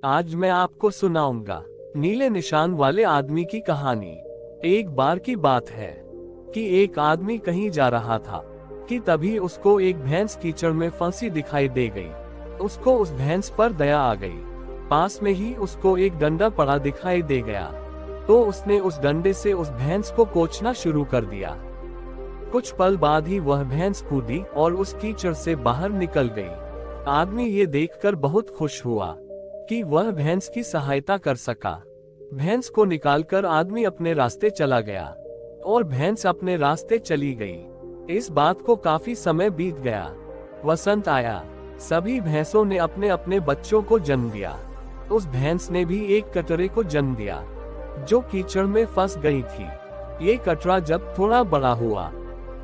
आज मैं आपको सुनाऊंगा नीले निशान वाले आदमी की कहानी। एक बार की बात है कि एक आदमी कहीं जा रहा था कि तभी उसको एक भैंस कीचड़ में फंसी दिखाई दे गई। उसको उस भैंस पर दया आ गई। पास में ही उसको एक डंडा पड़ा दिखाई दे गया, तो उसने उस डंडे से उस भैंस को कोचना शुरू कर दिया। कुछ पल बाद ही वह भैंस कूदी और उस कीचड़ से बाहर निकल गई। आदमी ये देखकर बहुत खुश हुआ कि वह भैंस की सहायता कर सका। भैंस को निकालकर आदमी अपने रास्ते चला गया और भैंस अपने रास्ते चली गई। इस बात को काफी समय बीत गया। वसंत आया। सभी भैंसों ने अपने अपने बच्चों को जन्म दिया। उस भैंस ने भी एक कटरे को जन्म दिया जो कीचड़ में फंस गई थी। ये कटरा जब थोड़ा बड़ा हुआ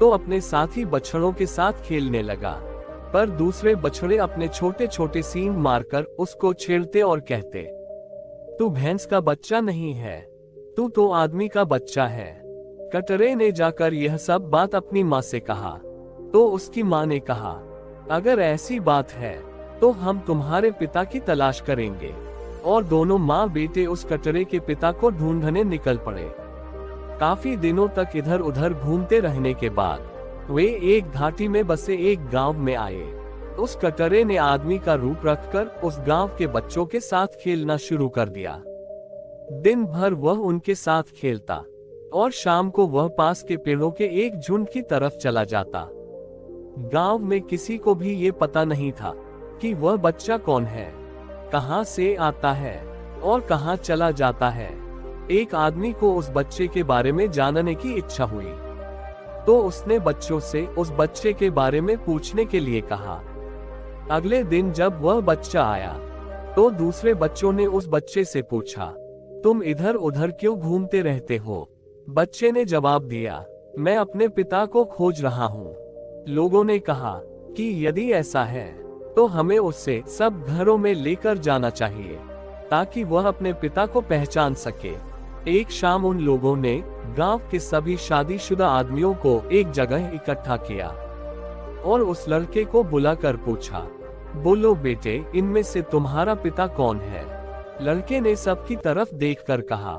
तो अपने साथी बछड़ों के साथ खेलने लगा, पर दूसरे बछड़े अपने छोटे छोटे सींग मारकर उसको छेड़ते और कहते, तू भैंस का बच्चा नहीं है, तू तो आदमी का बच्चा है। कटरे ने जाकर यह सब बात अपनी माँ से कहा, तो उसकी माँ ने कहा, अगर ऐसी बात है तो हम तुम्हारे पिता की तलाश करेंगे। और दोनों माँ बेटे उस कटरे के पिता को ढूंढने निकल पड़े। काफी दिनों तक इधर उधर घूमते रहने के बाद वे एक घाटी में बसे एक गांव में आए। उस कटरे ने आदमी का रूप रखकर उस गांव के बच्चों के साथ खेलना शुरू कर दिया। दिन भर वह उनके साथ खेलता और शाम को वह पास के पेड़ों के एक झुंड की तरफ चला जाता। गांव में किसी को भी ये पता नहीं था कि वह बच्चा कौन है, कहां से आता है और कहां चला जाता है। एक आदमी को उस बच्चे के बारे में जानने की इच्छा हुई, तो उसने बच्चों से उस बच्चे के बारे में पूछने के लिए कहा। अगले दिन जब वह बच्चा आया तो दूसरे बच्चों ने उस बच्चे से पूछा, तुम इधर उधर क्यों घूमते रहते हो? बच्चे ने जवाब दिया, मैं अपने पिता को खोज रहा हूँ। लोगों ने कहा कि यदि ऐसा है तो हमें उससे सब घरों में लेकर जाना चाहिए ताकि वह अपने पिता को पहचान सके। एक शाम उन लोगों ने गांव के सभी शादीशुदा आदमियों को एक जगह इकट्ठा किया और उस लड़के को बुलाकर पूछा, बोलो बेटे, इनमें से तुम्हारा पिता कौन है? लड़के ने सबकी तरफ देखकर कहा,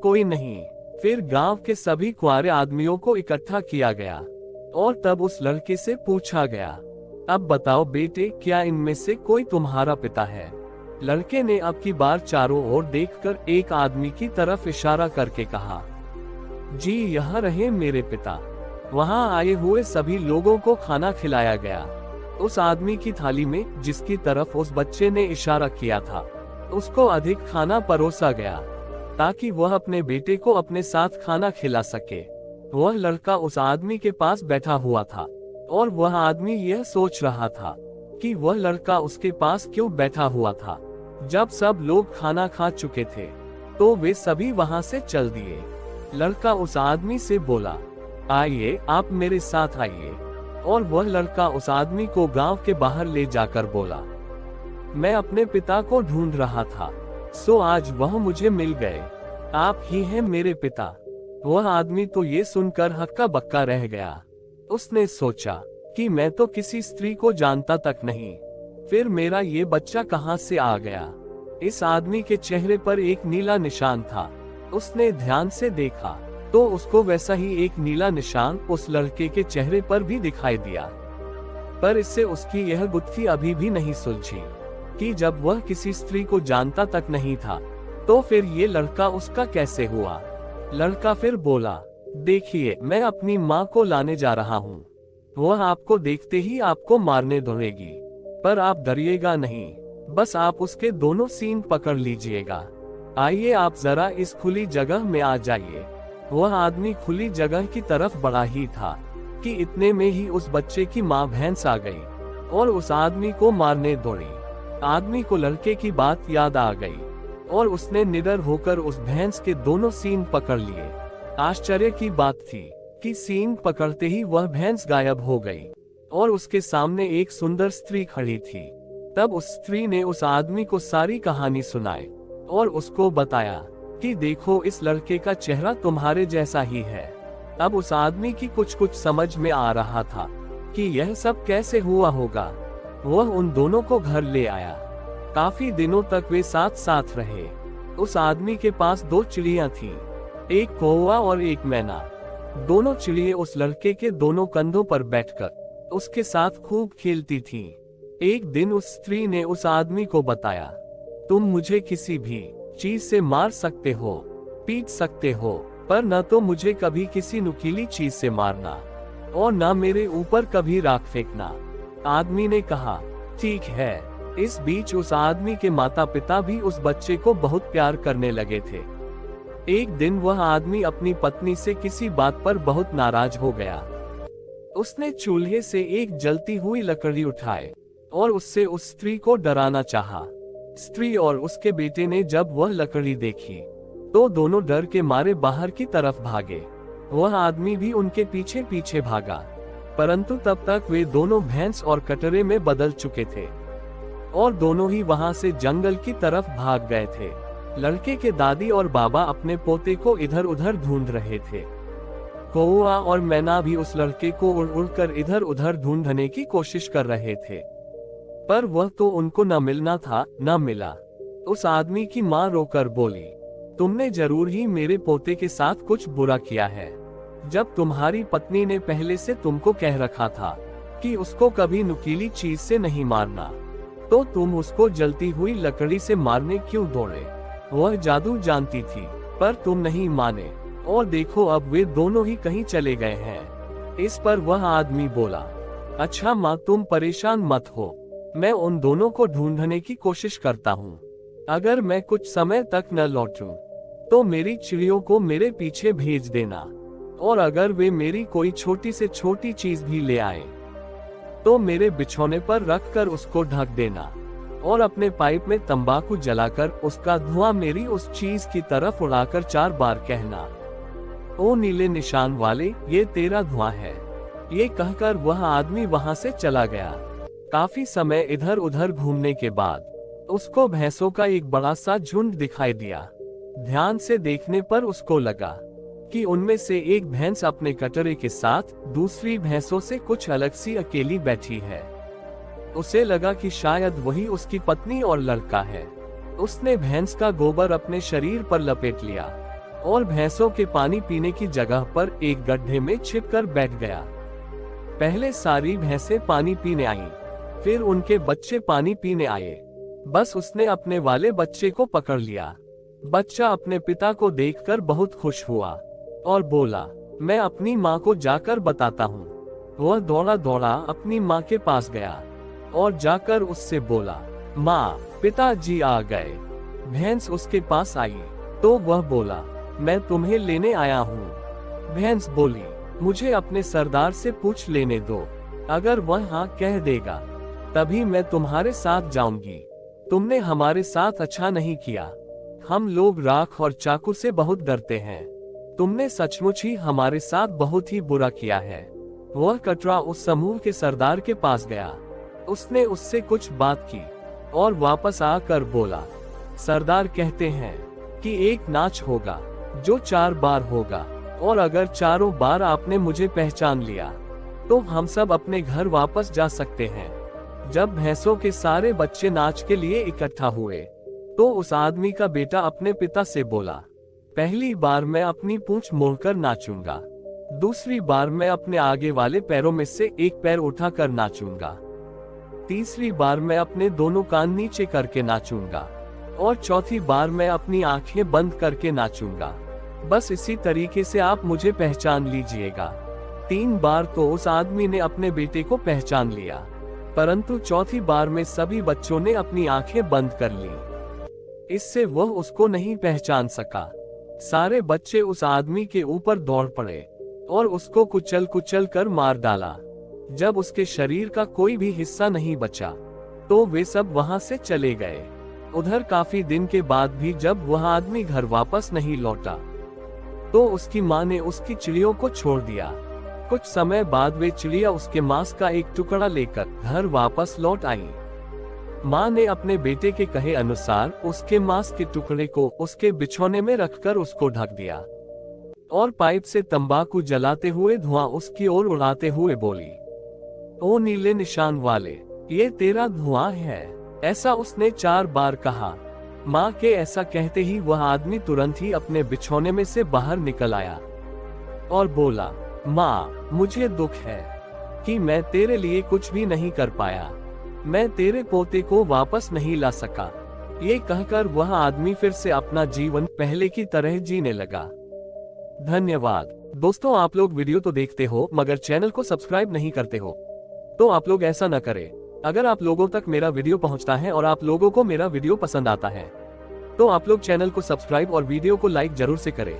कोई नहीं। फिर गांव के सभी कुंवारे आदमियों को इकट्ठा किया गया और तब उस लड़के से पूछा गया, अब बताओ बेटे, क्या इनमें से कोई तुम्हारा पिता है? लड़के ने अब की बार चारों ओर देखकर एक आदमी की तरफ इशारा करके कहा, जी यह रहे मेरे पिता। वहां आए हुए सभी लोगों को खाना खिलाया गया। उस आदमी की थाली में जिसकी तरफ उस बच्चे ने इशारा किया था, उसको अधिक खाना परोसा गया ताकि वह अपने बेटे को अपने साथ खाना खिला सके। वह लड़का उस आदमी के पास बैठा हुआ था और वह आदमी यह सोच रहा था कि वह लड़का उसके पास क्यों बैठा हुआ था। जब सब लोग खाना खा चुके थे तो वे सभी वहां से चल दिए। लड़का उस आदमी से बोला, आइए आप मेरे साथ आइए। और वह लड़का उस आदमी को गांव के बाहर ले जाकर बोला, मैं अपने पिता को ढूंढ रहा था, सो आज वह मुझे मिल गए। आप ही हैं मेरे पिता। वह आदमी तो ये सुनकर हक्का बक्का रह गया। उसने सोचा कि मैं तो किसी स्त्री को जानता तक नहीं, फिर मेरा ये बच्चा कहां से आ गया? इस आदमी के चेहरे पर एक नीला निशान था। उसने ध्यान से देखा तो उसको वैसा ही एक नीला निशान उस लड़के के चेहरे पर भी दिखाई दिया। पर इससे उसकी यह गुत्थी अभी भी नहीं सुलझी कि जब वह किसी स्त्री को जानता तक नहीं था तो फिर ये लड़का उसका कैसे हुआ। लड़का फिर बोला, देखिए मैं अपनी माँ को लाने जा रहा हूँ। वह आपको देखते ही आपको मारने दौड़ेगी, पर आप डरिएगा नहीं, बस आप उसके दोनों सींग पकड़ लीजिएगा। आइए आप जरा इस खुली जगह में आ जाइए। वह आदमी खुली जगह की तरफ बढ़ा ही था कि इतने में ही उस बच्चे की माँ भैंस आ गई और उस आदमी को मारने दौड़ी। आदमी को लड़के की बात याद आ गई और उसने निडर होकर उस भैंस के दोनों सींग पकड़ लिए। आश्चर्य की बात थी कि सींग पकड़ते ही वह भैंस गायब हो गई और उसके सामने एक सुंदर स्त्री खड़ी थी। तब उस स्त्री ने उस आदमी को सारी कहानी सुनाई और उसको बताया कि देखो इस लड़के का चेहरा तुम्हारे जैसा ही है। अब उस आदमी की कुछ समझ में आ रहा था कि यह सब कैसे हुआ होगा। वह उन दोनों को घर ले आया। काफी दिनों तक वे साथ साथ रहे। उस आदमी के पास 2 चिड़ियां थीं, एक कौवा और एक मैना। दोनों चिड़िया उस लड़के के दोनों कंधों पर बैठकर उसके साथ खूब खेलती थीं। एक दिन उस स्त्री ने उस आदमी को बताया, तुम मुझे किसी भी चीज से मार सकते हो, पीट सकते हो, पर न तो मुझे कभी किसी नुकीली चीज से मारना और न मेरे ऊपर कभी राख फेंकना। आदमी ने कहा, ठीक है। इस बीच उस आदमी के माता पिता भी उस बच्चे को बहुत प्यार करने लगे थे। एक दिन वह आदमी अपनी पत्नी से किसी बात पर बहुत नाराज हो गया। उसने चूल्हे से एक जलती हुई लकड़ी उठाई और उससे उस स्त्री को डराना चाहा। स्त्री और उसके बेटे ने जब वह लकड़ी देखी तो दोनों डर के मारे बाहर की तरफ भागे। वह आदमी भी उनके पीछे पीछे भागा, परंतु तब तक वे दोनों भैंस और कटोरे में बदल चुके थे और दोनों ही वहां से जंगल की तरफ भाग गए थे। लड़के के दादी और बाबा अपने पोते को इधर उधर ढूंढ रहे थे। कौवा और मैना भी उस लड़के को उड़ उड़ कर इधर उधर ढूंढने की कोशिश कर रहे थे, पर वह तो उनको न मिलना था न मिला। उस आदमी की माँ रोकर बोली, तुमने जरूर ही मेरे पोते के साथ कुछ बुरा किया है। जब तुम्हारी पत्नी ने पहले से तुमको कह रखा था कि उसको कभी नुकीली चीज से नहीं मारना, तो तुम उसको जलती हुई लकड़ी से मारने क्यों दौड़े? वह जादू जानती थी, पर तुम नहीं माने, और देखो अब वे दोनों ही कहीं चले गए हैं। इस पर वह आदमी बोला, अच्छा माँ, तुम परेशान मत हो, मैं उन दोनों को ढूंढने की कोशिश करता हूँ। अगर मैं कुछ समय तक न लौटूं, तो मेरी चिड़ियों को मेरे पीछे भेज देना, और अगर वे मेरी कोई छोटी से छोटी चीज भी ले आए तो मेरे बिछौने पर रखकर उसको ढक देना, और अपने पाइप में तंबाकू जलाकर उसका धुआं मेरी उस चीज की तरफ उड़ाकर 4 बार कहना, ओ नीले निशान वाले, ये तेरा धुआं है। ये कहकर वह आदमी वहां से चला गया। काफी समय इधर उधर घूमने के बाद उसको भैंसों का एक बड़ा सा झुंड दिखाई दिया। ध्यान से देखने पर उसको लगा कि उनमें से एक भैंस अपने कटोरे के साथ दूसरी भैंसों से कुछ अलग सी अकेली बैठी है। उसे लगा कि शायद वही उसकी पत्नी और लड़का है। उसने भैंस का गोबर अपने शरीर पर लपेट लिया और भैंसों के पानी पीने की जगह पर एक गड्ढे में छिपकर बैठ गया। पहले सारी भैंसें पानी पीने आईं, फिर उनके बच्चे पानी पीने आए। बस उसने अपने वाले बच्चे को पकड़ लिया। बच्चा अपने पिता को देखकर बहुत खुश हुआ और बोला, मैं अपनी माँ को जाकर बताता हूँ। वह दौड़ा दौड़ा अपनी माँ के पास गया और जाकर उससे बोला, माँ, पिताजी आ गए। भैंस उसके पास आई तो वह बोला, मैं तुम्हें लेने आया हूँ। भैंस बोली, मुझे अपने सरदार से पूछ लेने दो, अगर वह हाँ कह देगा तभी मैं तुम्हारे साथ जाऊंगी। तुमने हमारे साथ अच्छा नहीं किया। हम लोग राख और चाकू से बहुत डरते हैं। तुमने सचमुच ही हमारे साथ बहुत ही बुरा किया है। वह कटरा उस समूह के सरदार के पास गया। उसने उससे कुछ बात की और वापस आकर बोला, सरदार कहते हैं कि एक नाच होगा जो 4 बार होगा, और अगर चारों बार आपने मुझे पहचान लिया तो हम सब अपने घर वापस जा सकते हैं। जब भैंसों के सारे बच्चे नाच के लिए इकट्ठा हुए तो उस आदमी का बेटा अपने पिता से बोला, पहली बार मैं अपनी पूंछ मोड़कर नाचूंगा, दूसरी बार मैं अपने आगे वाले पैरों में से एक पैर उठाकर नाचूंगा, तीसरी बार मैं अपने दोनों कान नीचे करके नाचूंगा, और चौथी बार मैं अपनी आंखें बंद करके नाचूंगा। बस इसी तरीके से आप मुझे पहचान लीजिएगा। 3 बार तो उस आदमी ने अपने बेटे को पहचान लिया, परंतु चौथी बार में सभी बच्चों ने अपनी आंखें बंद कर ली। इससे वह उसको नहीं पहचान सका। सारे बच्चे उस आदमी के ऊपर दौड़ पड़े और उसको कुचल कुचल कर मार डाला। जब उसके शरीर का कोई भी हिस्सा नहीं बचा तो वे सब वहां से चले गए। उधर काफी दिन के बाद भी जब वह आदमी घर वापस नहीं लौटा तो उसकी माँ ने उसकी चिड़ियों को छोड़ दिया। कुछ समय बाद वे चिड़िया उसके मांस का एक टुकड़ा लेकर घर वापस लौट आई। माँ ने अपने बेटे के कहे अनुसार उसके मांस के टुकड़े को उसके बिछौने में रखकर उसको ढक दिया और पाइप से तंबाकू जलाते हुए धुआं उसकी ओर उड़ाते हुए बोली, ओ नीले निशान वाले, ये तेरा धुआं है। ऐसा उसने 4 बार कहा। माँ के ऐसा कहते ही वह आदमी तुरंत ही अपने बिछौने में से बाहर निकल आया और बोला, माँ, मुझे दुख है कि मैं तेरे लिए कुछ भी नहीं कर पाया। मैं तेरे पोते को वापस नहीं ला सका। ये कहकर वह आदमी फिर से अपना जीवन पहले की तरह जीने लगा। धन्यवाद। दोस्तों, आप लोग वीडियो तो देखते हो मगर चैनल को सब्सक्राइब नहीं करते हो, तो आप लोग ऐसा न करें। अगर आप लोगों तक मेरा वीडियो पहुंचता है और आप लोगों को मेरा वीडियो पसंद आता है, तो आप लोग चैनल को सब्सक्राइब और वीडियो को लाइक जरूर से करें।